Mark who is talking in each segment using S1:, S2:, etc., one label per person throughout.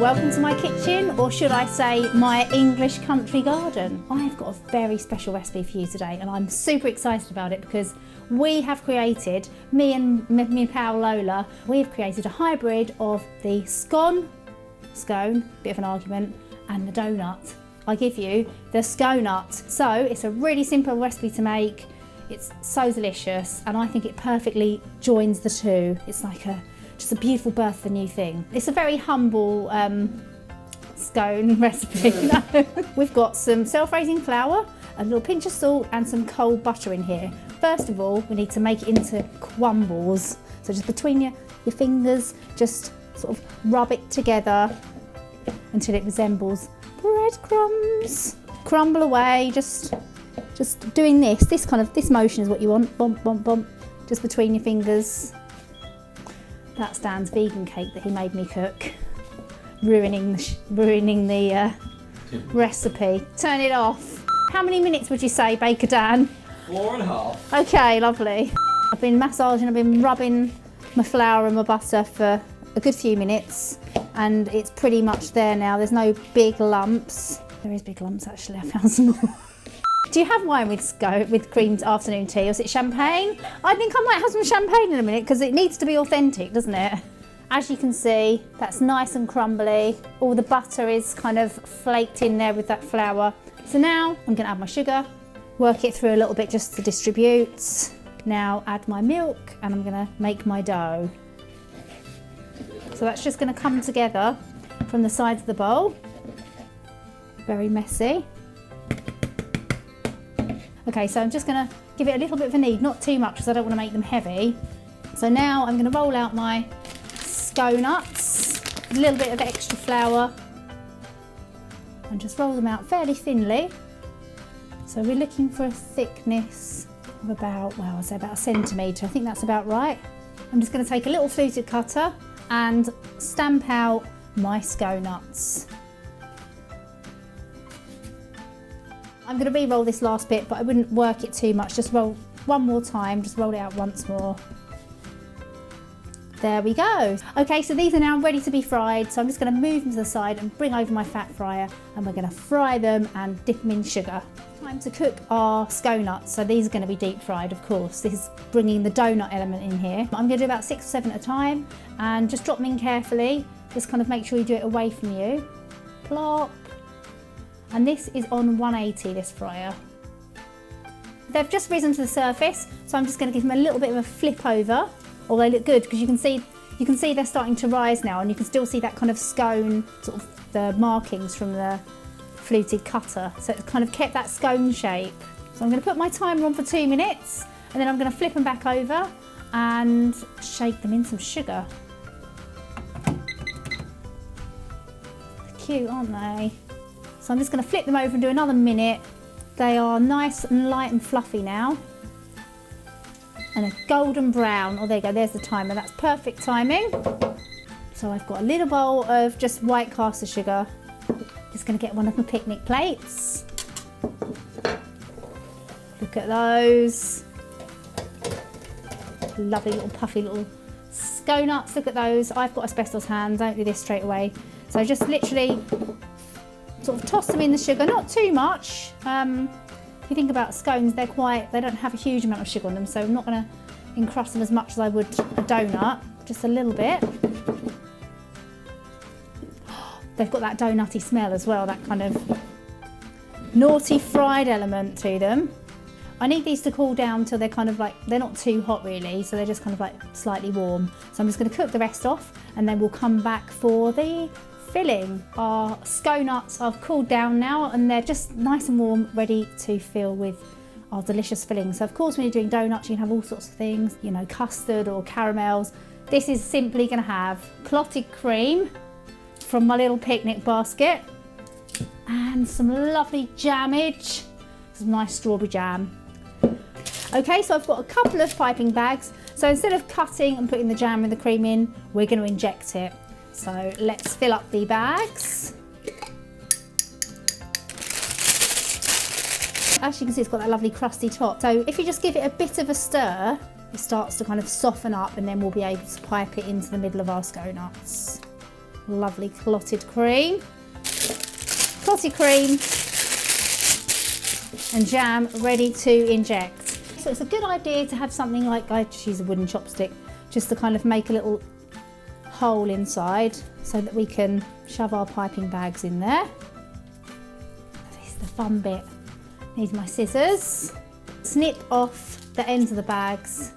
S1: Welcome to my kitchen, or should I say my English country garden. I've got a very special recipe for you today and I'm super excited about it because we have created, me and my pal Lola, we've created a hybrid of the scone, bit of an argument, and the donut. I give you the Sconut. So it's a really simple recipe to make. It's so delicious and I think it perfectly joins the two. It's like just a beautiful birth of a new thing. It's a very humble scone recipe. We've got some self-raising flour, a little pinch of salt and some cold butter in here. First of all, we need to make it into crumbles. So just between your fingers, just sort of rub it together until it resembles breadcrumbs. Crumble away, just doing this motion is what you want. Bump, bump, bump, just between your fingers. That's Dan's vegan cake that he made me cook, ruining the recipe. Turn it off. How many minutes would you say, Baker Dan?
S2: 4.5.
S1: Okay, lovely. I've been massaging, I've been rubbing my flour and my butter for a good few minutes and it's pretty much there now. There's no big lumps. There is big lumps actually, I found some more. Do you have wine with creamed afternoon tea or is it champagne? I think I might have some champagne in a minute because it needs to be authentic, doesn't it? As you can see, that's nice and crumbly. All the butter is kind of flaked in there with that flour. So now I'm going to add my sugar, work it through a little bit just to distribute. Now add my milk and I'm going to make my dough. So that's just going to come together from the sides of the bowl. Very messy. Okay, so I'm just going to give it a little bit of a knead, not too much because I don't want to make them heavy. So now I'm going to roll out my Sconuts, a little bit of extra flour, and just roll them out fairly thinly. So we're looking for a thickness of about, well, I'd say about 1 centimetre. I think that's about right. I'm just going to take a little fluted cutter and stamp out my Sconuts. I'm going to re-roll this last bit, but I wouldn't work it too much. Just roll one more time, just roll it out once more. There we go. Okay, so these are now ready to be fried. So I'm just going to move them to the side and bring over my fat fryer and we're going to fry them and dip them in sugar. Time to cook our Sconuts. So these are going to be deep fried, of course. This is bringing the donut element in here. I'm going to do about 6 or 7 at a time and just drop them in carefully. Just kind of make sure you do it away from you. Plop. And this is on 180, this fryer. They've just risen to the surface, so I'm just going to give them a little bit of a flip over. Oh, they look good because you can see they're starting to rise now, and you can still see that kind of scone, sort of the markings from the fluted cutter. So it's kind of kept that scone shape. So I'm going to put my timer on for 2 minutes, and then I'm going to flip them back over and shake them in some sugar. They're cute, aren't they? So I'm just going to flip them over and do another minute. They are nice and light and fluffy now. And a golden brown. Oh, there you go, there's the timer. That's perfect timing. So I've got a little bowl of just white caster sugar. Just going to get one of my picnic plates. Look at those. Lovely little puffy little Sconuts. Look at those. I've got asbestos hands, don't do this straight away. So just literally sort of toss them in the sugar, not too much. If you think about scones, they don't have a huge amount of sugar on them, so I'm not going to encrust them as much as I would a donut, just a little bit. They've got that donutty smell as well, that kind of naughty fried element to them. I need these to cool down till they're kind of like, they're not too hot really, so they're just kind of like slightly warm. So I'm just going to cook the rest off and then we'll come back for the filling. Our Sconuts have cooled down now and they're just nice and warm, ready to fill with our delicious filling. So of course when you're doing donuts you can have all sorts of things, you know, custard or caramels. This is simply going to have clotted cream from my little picnic basket and some lovely jammage, some nice strawberry jam. Okay, so I've got a couple of piping bags. So instead of cutting and putting the jam and the cream in, we're going to inject it. So let's fill up the bags. As you can see, it's got that lovely crusty top. So if you just give it a bit of a stir, it starts to kind of soften up and then we'll be able to pipe it into the middle of our Sconuts. lovely clotted cream, clotted cream and jam ready to inject. So it's a good idea to have something like, I just use a wooden chopstick just to kind of make a little hole inside so that we can shove our piping bags in there. This is the fun bit. Need my scissors. Snip off the ends of the bags.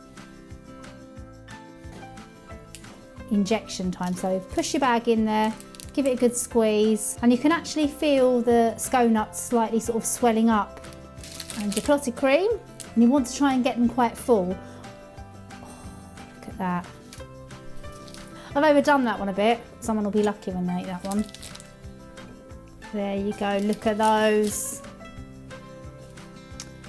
S1: Injection time, so push your bag in there, give it a good squeeze, and you can actually feel the Sconuts slightly sort of swelling up. And your clotted cream, and you want to try and get them quite full. Oh, look at that. I've overdone that one a bit. Someone will be lucky when they eat that one. There you go, look at those.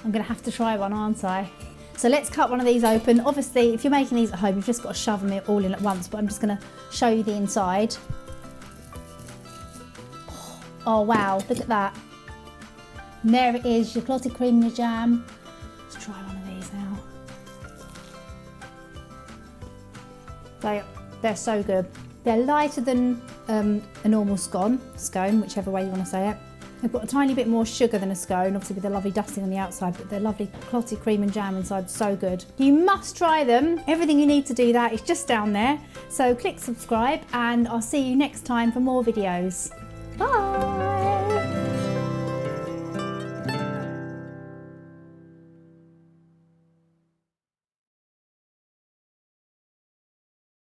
S1: I'm gonna have to try one, aren't I? So let's cut one of these open. Obviously, if you're making these at home, you've just got to shove them all in at once, but I'm just gonna show you the inside. Oh wow, look at that. And there it is, your clotted cream and your jam. Let's try one of these now. They're so good. They're lighter than a normal scone, whichever way you want to say it. They've got a tiny bit more sugar than a scone, obviously with the lovely dusting on the outside, but they're lovely clotted cream and jam inside, so good. You must try them. Everything you need to do that is just down there. So click subscribe and I'll see you next time for more videos. Bye.